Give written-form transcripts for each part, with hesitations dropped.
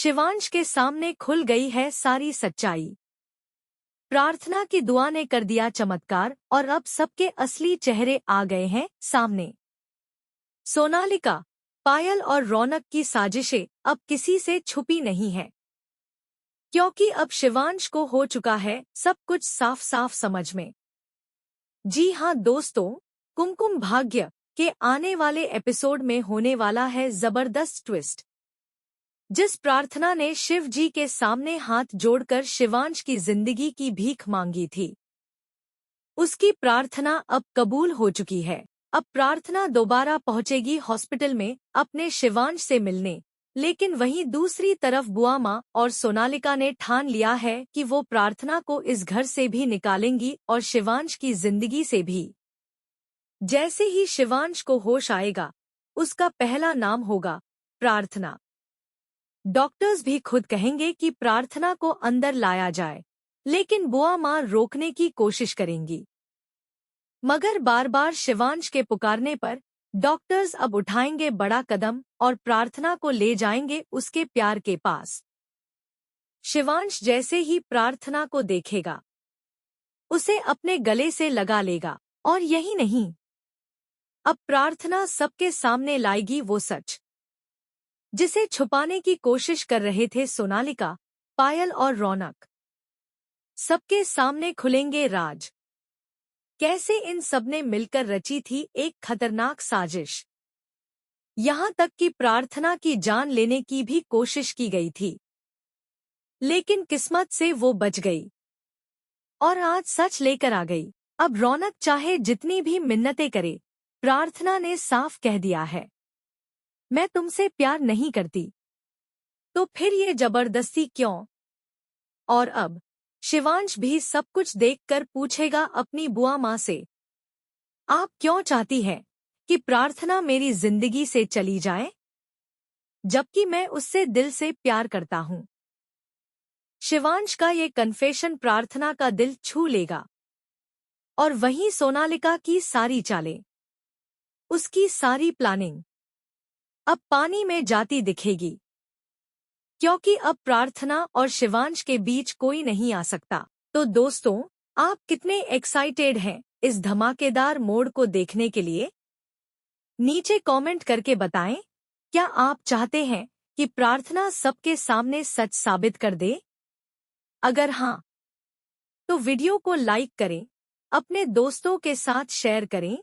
शिवांश के सामने खुल गई है सारी सच्चाई। प्रार्थना की दुआ ने कर दिया चमत्कार और अब सबके असली चेहरे आ गए हैं सामने। सोनालिका, पायल और रौनक की साजिशें अब किसी से छुपी नहीं है, क्योंकि अब शिवांश को हो चुका है सब कुछ साफ साफ समझ में। जी हाँ दोस्तों, कुमकुम भाग्य के आने वाले एपिसोड में होने वाला है जबरदस्त ट्विस्ट। जिस प्रार्थना ने शिव जी के सामने हाथ जोड़कर शिवांश की जिंदगी की भीख मांगी थी, उसकी प्रार्थना अब कबूल हो चुकी है। अब प्रार्थना दोबारा पहुंचेगी हॉस्पिटल में अपने शिवांश से मिलने, लेकिन वहीं दूसरी तरफ बुआ माँ और सोनालिका ने ठान लिया है कि वो प्रार्थना को इस घर से भी निकालेंगी और शिवांश की जिंदगी से भी। जैसे ही शिवांश को होश आएगा, उसका पहला नाम होगा प्रार्थना। डॉक्टर्स भी खुद कहेंगे कि प्रार्थना को अंदर लाया जाए, लेकिन बुआ माँ रोकने की कोशिश करेंगी। मगर बार बार शिवांश के पुकारने पर डॉक्टर्स अब उठाएंगे बड़ा कदम और प्रार्थना को ले जाएंगे उसके प्यार के पास। शिवांश जैसे ही प्रार्थना को देखेगा, उसे अपने गले से लगा लेगा, और यही नहीं, अब प्रार्थना सबके सामने लाएगी वो सच जिसे छुपाने की कोशिश कर रहे थे सोनालिका, पायल और रौनक। सबके सामने खुलेंगे राज। कैसे इन सबने मिलकर रची थी एक खतरनाक साजिश। यहाँ तक कि प्रार्थना की जान लेने की भी कोशिश की गई थी, लेकिन किस्मत से वो बच गई और आज सच लेकर आ गई। अब रौनक चाहे जितनी भी मिन्नतें करे, प्रार्थना ने साफ कह दिया है, मैं तुमसे प्यार नहीं करती, तो फिर ये जबरदस्ती क्यों? और अब शिवांश भी सब कुछ देखकर पूछेगा अपनी बुआ माँ से, आप क्यों चाहती हैं कि प्रार्थना मेरी जिंदगी से चली जाए, जबकि मैं उससे दिल से प्यार करता हूँ। शिवांश का ये कन्फेशन प्रार्थना का दिल छू लेगा, और वहीं सोनालिका की सारी चालें, उसकी सारी प्लानिंग अब पानी में जाती दिखेगी, क्योंकि अब प्रार्थना और शिवांश के बीच कोई नहीं आ सकता। तो दोस्तों, आप कितने एक्साइटेड हैं इस धमाकेदार मोड़ को देखने के लिए? नीचे कमेंट करके बताएं, क्या आप चाहते हैं कि प्रार्थना सबके सामने सच साबित कर दे? अगर हाँ, तो वीडियो को लाइक करें, अपने दोस्तों के साथ शेयर करें,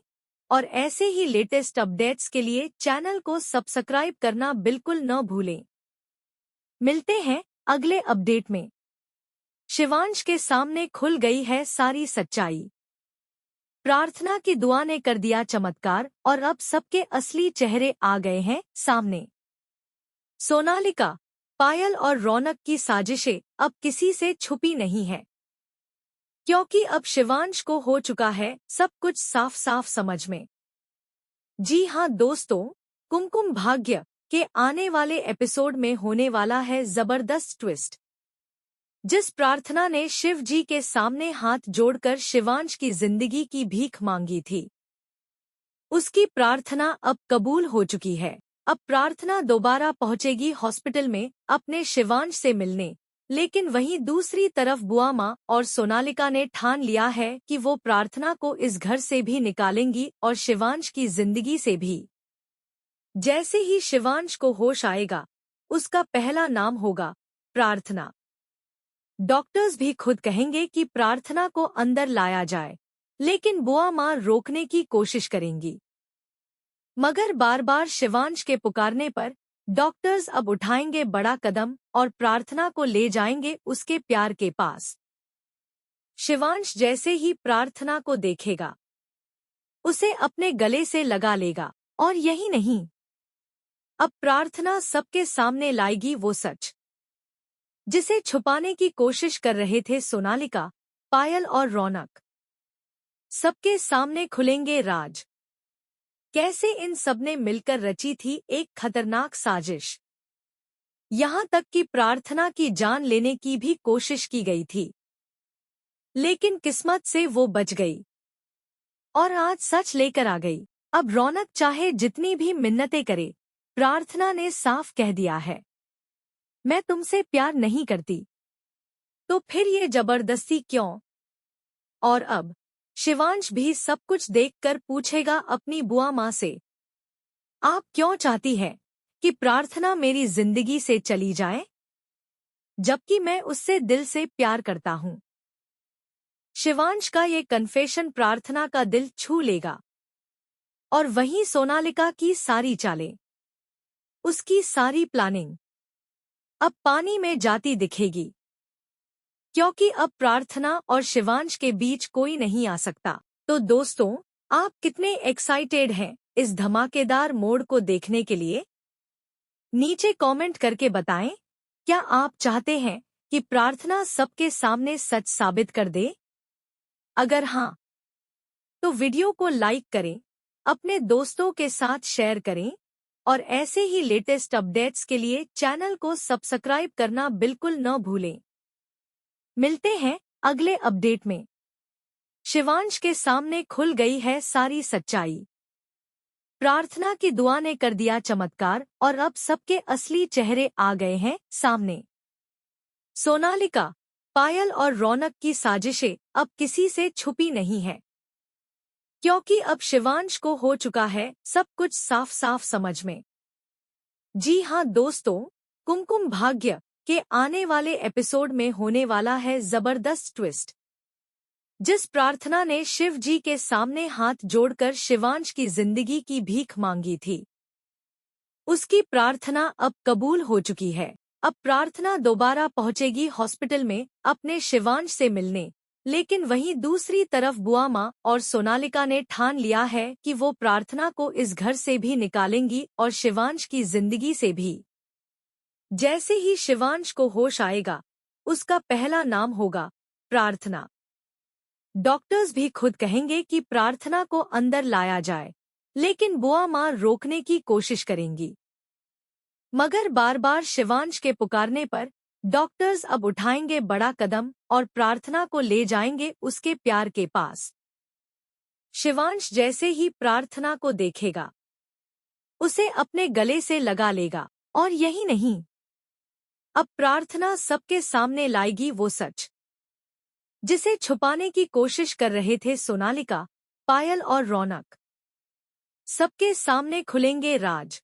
और ऐसे ही लेटेस्ट अपडेट्स के लिए चैनल को सब्सक्राइब करना बिल्कुल न भूलें। मिलते हैं अगले अपडेट में। शिवांश के सामने खुल गई है सारी सच्चाई। प्रार्थना की दुआ ने कर दिया चमत्कार और अब सबके असली चेहरे आ गए हैं सामने। सोनालिका, पायल और रौनक की साजिशें अब किसी से छुपी नहीं है, क्योंकि अब शिवांश को हो चुका है सब कुछ साफ साफ समझ में। जी हाँ दोस्तों, कुमकुम भाग्य के आने वाले एपिसोड में होने वाला है जबरदस्त ट्विस्ट। जिस प्रार्थना ने शिव जी के सामने हाथ जोड़कर शिवांश की जिंदगी की भीख मांगी थी, उसकी प्रार्थना अब कबूल हो चुकी है। अब प्रार्थना दोबारा पहुंचेगी हॉस्पिटल में अपने शिवांश से मिलने, लेकिन वहीं दूसरी तरफ बुआ माँ और सोनालिका ने ठान लिया है कि वो प्रार्थना को इस घर से भी निकालेंगी और शिवांश की जिंदगी से भी। जैसे ही शिवांश को होश आएगा, उसका पहला नाम होगा प्रार्थना। डॉक्टर्स भी खुद कहेंगे कि प्रार्थना को अंदर लाया जाए, लेकिन बुआ माँ रोकने की कोशिश करेंगी। मगर बार बार शिवांश के पुकारने पर डॉक्टर्स अब उठाएंगे बड़ा कदम और प्रार्थना को ले जाएंगे उसके प्यार के पास। शिवांश जैसे ही प्रार्थना को देखेगा, उसे अपने गले से लगा लेगा, और यही नहीं, अब प्रार्थना सबके सामने लाएगी वो सच जिसे छुपाने की कोशिश कर रहे थे सोनालिका, पायल और रौनक। सबके सामने खुलेंगे राज। कैसे इन सबने मिलकर रची थी एक खतरनाक साजिश। यहाँ तक कि प्रार्थना की जान लेने की भी कोशिश की गई थी, लेकिन किस्मत से वो बच गई और आज सच लेकर आ गई। अब रौनक चाहे जितनी भी मिन्नतें करे, प्रार्थना ने साफ कह दिया है, मैं तुमसे प्यार नहीं करती, तो फिर ये जबरदस्ती क्यों? और अब शिवांश भी सब कुछ देखकर पूछेगा अपनी बुआ माँ से, आप क्यों चाहती है कि प्रार्थना मेरी जिंदगी से चली जाए, जबकि मैं उससे दिल से प्यार करता हूँ। शिवांश का ये कन्फेशन प्रार्थना का दिल छू लेगा और वहीं सोनालिका की सारी चालें, उसकी सारी प्लानिंग अब पानी में जाती दिखेगी, क्योंकि अब प्रार्थना और शिवांश के बीच कोई नहीं आ सकता। तो दोस्तों, आप कितने एक्साइटेड हैं इस धमाकेदार मोड़ को देखने के लिए? नीचे कमेंट करके बताएं, क्या आप चाहते हैं कि प्रार्थना सबके सामने सच साबित कर दे? अगर हाँ, तो वीडियो को लाइक करें, अपने दोस्तों के साथ शेयर करें और ऐसे ही लेटेस्ट अपडेट्स के लिए चैनल को सब्सक्राइब करना बिल्कुल न भूलें। मिलते हैं अगले अपडेट में। शिवांश के सामने खुल गई है सारी सच्चाई। प्रार्थना की दुआ ने कर दिया चमत्कार और अब सबके असली चेहरे आ गए हैं सामने। सोनालिका, पायल और रौनक की साजिशें अब किसी से छुपी नहीं है, क्योंकि अब शिवांश को हो चुका है सब कुछ साफ साफ समझ में। जी हाँ दोस्तों, कुमकुम भाग्य के आने वाले एपिसोड में होने वाला है जबरदस्त ट्विस्ट। जिस प्रार्थना ने शिव जी के सामने हाथ जोड़कर शिवांश की जिंदगी की भीख मांगी थी, उसकी प्रार्थना अब कबूल हो चुकी है। अब प्रार्थना दोबारा पहुंचेगी हॉस्पिटल में अपने शिवांश से मिलने, लेकिन वहीं दूसरी तरफ बुआ माँ और सोनालिका ने ठान लिया है कि वो प्रार्थना को इस घर से भी निकालेंगी और शिवांश की जिंदगी से भी। जैसे ही शिवांश को होश आएगा, उसका पहला नाम होगा प्रार्थना। डॉक्टर्स भी खुद कहेंगे कि प्रार्थना को अंदर लाया जाए, लेकिन बुआ माँ रोकने की कोशिश करेंगी। मगर बार बार शिवांश के पुकारने पर डॉक्टर्स अब उठाएंगे बड़ा कदम और प्रार्थना को ले जाएंगे उसके प्यार के पास। शिवांश जैसे ही प्रार्थना को देखेगा, उसे अपने गले से लगा लेगा, और यही नहीं, अब प्रार्थना सबके सामने लाएगी वो सच, जिसे छुपाने की कोशिश कर रहे थे सोनालिका, पायल और रौनक। सबके सामने खुलेंगे राज,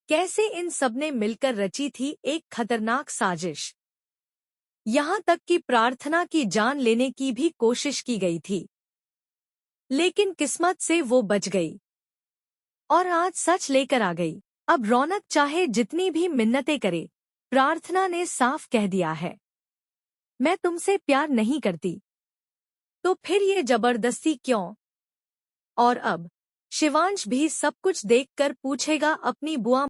कैसे इन सबने मिलकर रची थी एक खतरनाक साजिश। यहाँ तक कि प्रार्थना की जान लेने की भी कोशिश की गई थी, लेकिन किस्मत से वो बच गई और आज सच लेकर आ गई। अब रौनक चाहे जितनी भी मिन्नतें करे, प्रार्थना ने साफ कह दिया है, मैं तुमसे प्यार नहीं करती, तो फिर ये जबरदस्ती क्यों? और अब शिवांश भी सब कुछ देखकर पूछेगा अपनी बुआ